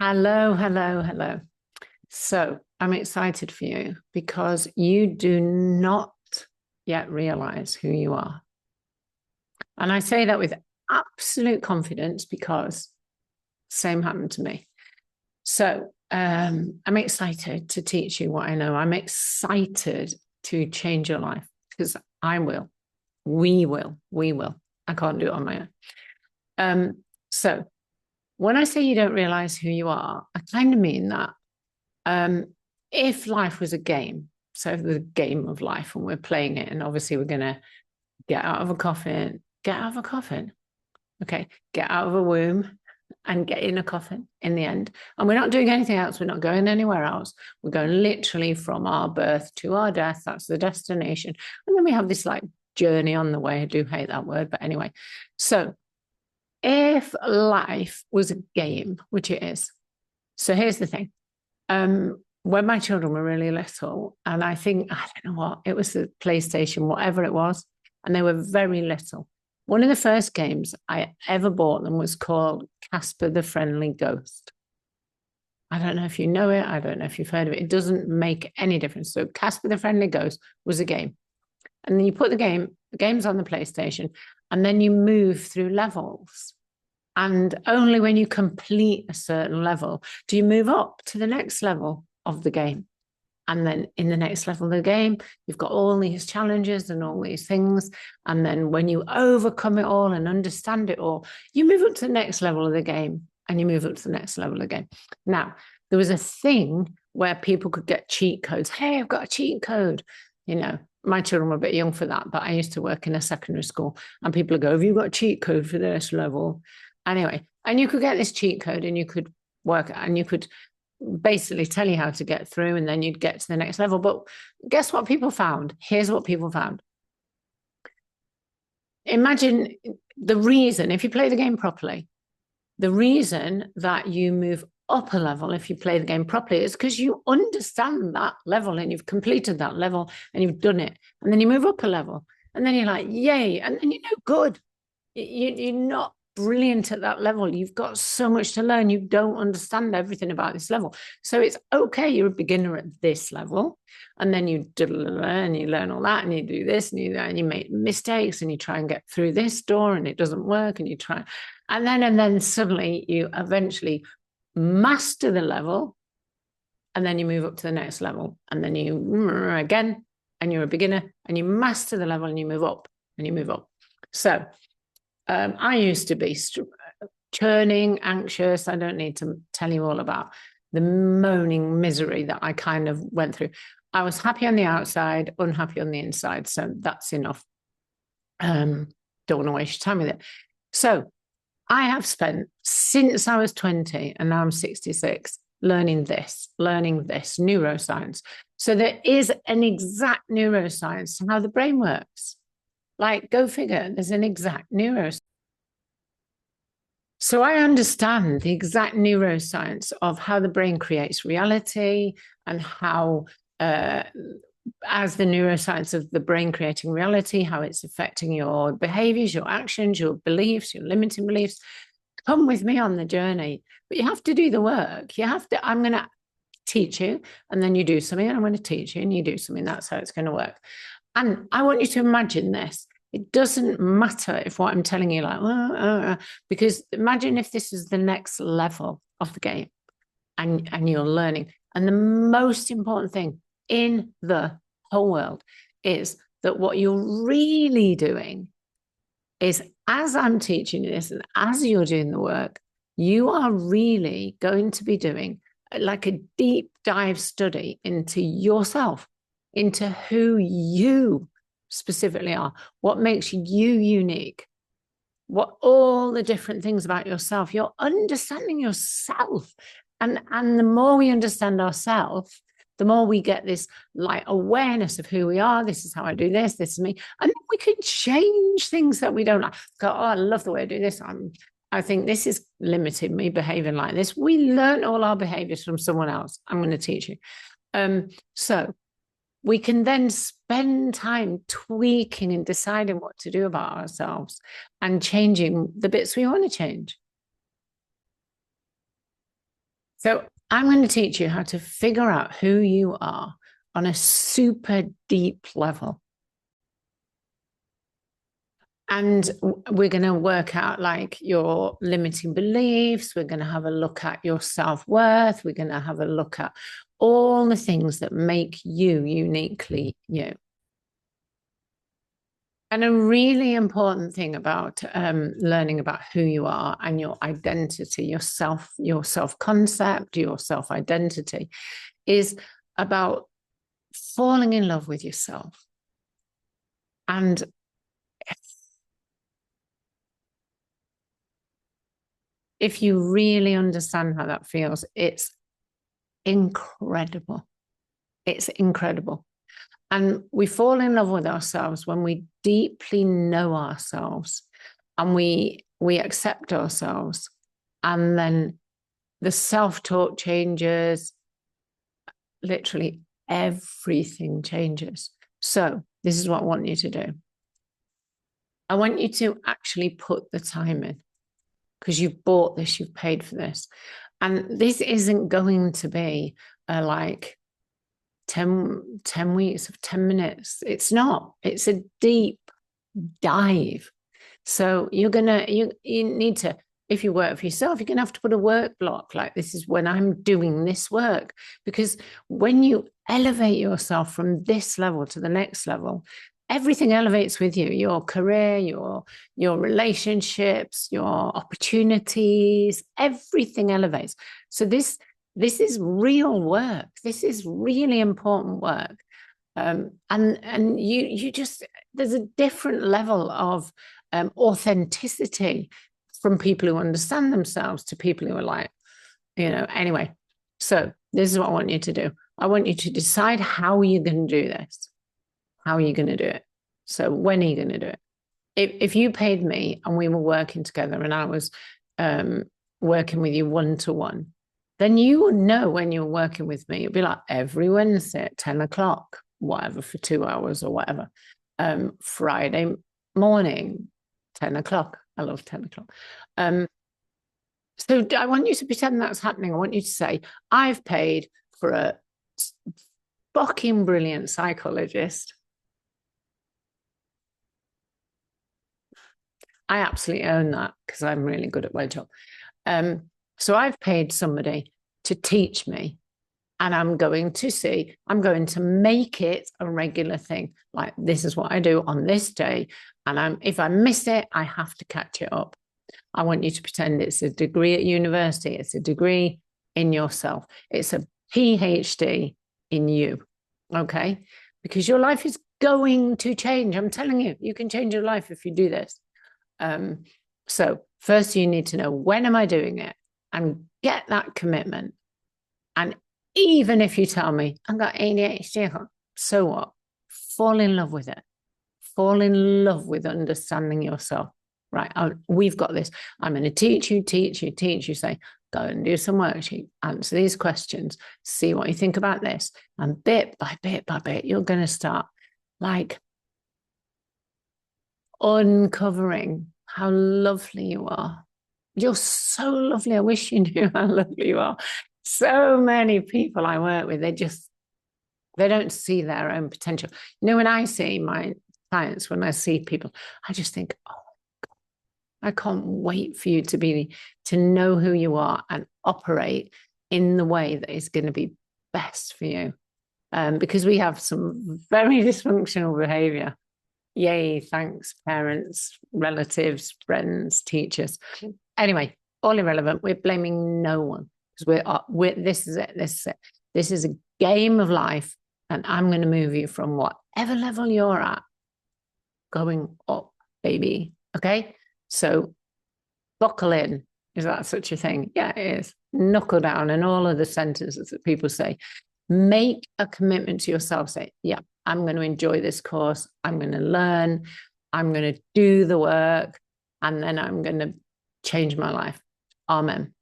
Hello, hello, hello. So I'm excited for you because you do not yet realize who you are. And I say that with absolute confidence because same happened to me. So I'm excited to teach you what I know. I'm excited to change your life because I will. We will. I can't do it on my own. So when I say you don't realize who you are, I kind of mean that Um, if life was a game, so the game of life, and we're playing it, and obviously we're going to get out of a coffin, okay, get out of a womb and get in a coffin in the end. And we're not doing anything else. We're not going anywhere else. We're going literally from our birth to our death. That's the destination. And then we have this like journey on the way. I do hate that word, but anyway. So if life was a game, which it is, so here's the thing. When my children were really little, and I think, I don't know what, it was the PlayStation, whatever it was, and they were very little. One of the first games I ever bought them was called Casper the Friendly Ghost. I don't know if you know it. I don't know if you've heard of it. It doesn't make any difference. So Casper the Friendly Ghost was a game. And then you put the game's on the PlayStation, and then you move through levels. And only when you complete a certain level do you move up to the next level of the game. And then in the next level of the game, you've got all these challenges and all these things. And then when you overcome it all and understand it all, you move up to the next level of the game and you move up to the next level of the game. Now, there was a thing where people could get cheat codes. Hey, I've got a cheat code. You know, my children were a bit young for that, but I used to work in a secondary school and people would go, have you got a cheat code for this level? Anyway, and you could get this cheat code and you could work and you could basically tell you how to get through and then you'd get to the next level. But guess what people found? Here's what people found. Imagine the reason, if you play the game properly, the reason that you move up a level if you play the game properly is because you understand that level and you've completed that level and you've done it. And then you move up a level and then you're like, yay. And then you're no good. You're not brilliant at that level. You've got so much to learn. You don't understand everything about this level. So it's okay. You're a beginner at this level. And then you learn, you learn all that and you do this and you make mistakes and you try and get through this door and it doesn't work and you try. And then suddenly you eventually master the level and then you move up to the next level. And then you again, and you're a beginner and you master the level and you move up and you move up. So I used to be churning, anxious. I don't need to tell you all about the moaning misery that I kind of went through. I was happy on the outside, unhappy on the inside. So that's enough. Don't want to waste your time with it. So I have spent since I was 20 and now I'm 66 learning this neuroscience. So there is an exact neuroscience to how the brain works. Like, go figure, there's an exact neuroscience. So I understand the exact neuroscience of how the brain creates reality and how, as the neuroscience of the brain creating reality, how it's affecting your behaviors, your actions, your beliefs, your limiting beliefs. Come with me on the journey, but you have to do the work. I'm going to teach you, and then you do something, and I'm going to teach you, and you do something. That's how it's going to work. And I want you to imagine this. It doesn't matter if what I'm telling you, like, because imagine if this is the next level of the game and you're learning. And the most important thing in the whole world is that what you're really doing is, as I'm teaching you this and as you're doing the work, you are really going to be doing like a deep dive study into yourself, into who you specifically are, what makes you unique, what all the different things about yourself. You're understanding yourself. And the more we understand ourselves, the more we get this like awareness of who we are. This is how I do this. This is me. And then we can change things that we don't like. Go, oh, I love the way I do this. I think this is limiting me behaving like this. We learn all our behaviors from someone else. I'm going to teach you. So we can then spend time tweaking and deciding what to do about ourselves and changing the bits we want to change. So I'm going to teach you how to figure out who you are on a super deep level. And we're going to work out like your limiting beliefs. We're going to have a look at your self-worth. We're going to have a look at all the things that make you uniquely you. And a really important thing about learning about who you are and your identity, your self-concept, your self-identity, is about falling in love with yourself. And if you really understand how that feels, it's incredible. It's incredible. And we fall in love with ourselves when we deeply know ourselves and we accept ourselves. And then the self-talk changes, literally everything changes. So this is what I want you to do. I want you to actually put the time in, because you've bought this, you've paid for this. And this isn't going to be like 10 weeks of 10 minutes. It's not. It's a deep dive. So you need to, if you work for yourself, you're going to have to put a work block. Like, this is when I'm doing this work. Because when you elevate yourself from this level to the next level, everything elevates with you. Your career, your relationships, your opportunities, everything elevates. So this is real work. This is really important work. And you just, there's a different level of authenticity from people who understand themselves to people who are like, anyway. So this is what I want you to do. I want you to decide how you're going to do this. How are you going to do it? So when are you going to do it? If you paid me and we were working together and I was working with you one-to-one, then you would know when you're working with me. It'd be like every Wednesday at 10 o'clock, whatever, for 2 hours or whatever. Friday morning, 10 o'clock. I love 10 o'clock. So I want you to pretend that's happening. I want you to say, I've paid for a fucking brilliant psychologist. I absolutely own that because I'm really good at my job. So I've paid somebody to teach me, and I'm going to make it a regular thing. Like, this is what I do on this day. And if I miss it, I have to catch it up. I want you to pretend it's a degree at university. It's a degree in yourself. It's a PhD in you. Okay? Because your life is going to change. I'm telling you, you can change your life if you do this. So first you need to know, when am I doing it? And get that commitment. And even if you tell me, I've got ADHD, so what? Fall in love with it. Fall in love with understanding yourself. Right, we've got this. I'm going to teach you. Say, go and do some worksheet, answer these questions, see what you think about this. And bit by bit, you're going to start like uncovering how lovely you are. You're so lovely. I wish you knew how lovely you are. So many people I work with, they don't see their own potential. When I see my clients, when I see people, I just think, oh, I can't wait for you to know who you are and operate in the way that is going to be best for you. Because we have some very dysfunctional behavior. Yay, thanks, parents, relatives, friends, teachers. Anyway, all irrelevant. We're blaming no one because this is it. This is a game of life, and I'm going to move you from whatever level you're at, going up, baby. Okay, so buckle in. Is that such a thing? Yeah, it is. Knuckle down, and all of the sentences that people say. Make a commitment to yourself. Say, yeah, I'm going to enjoy this course. I'm going to learn. I'm going to do the work, and then I'm going to change my life. Amen.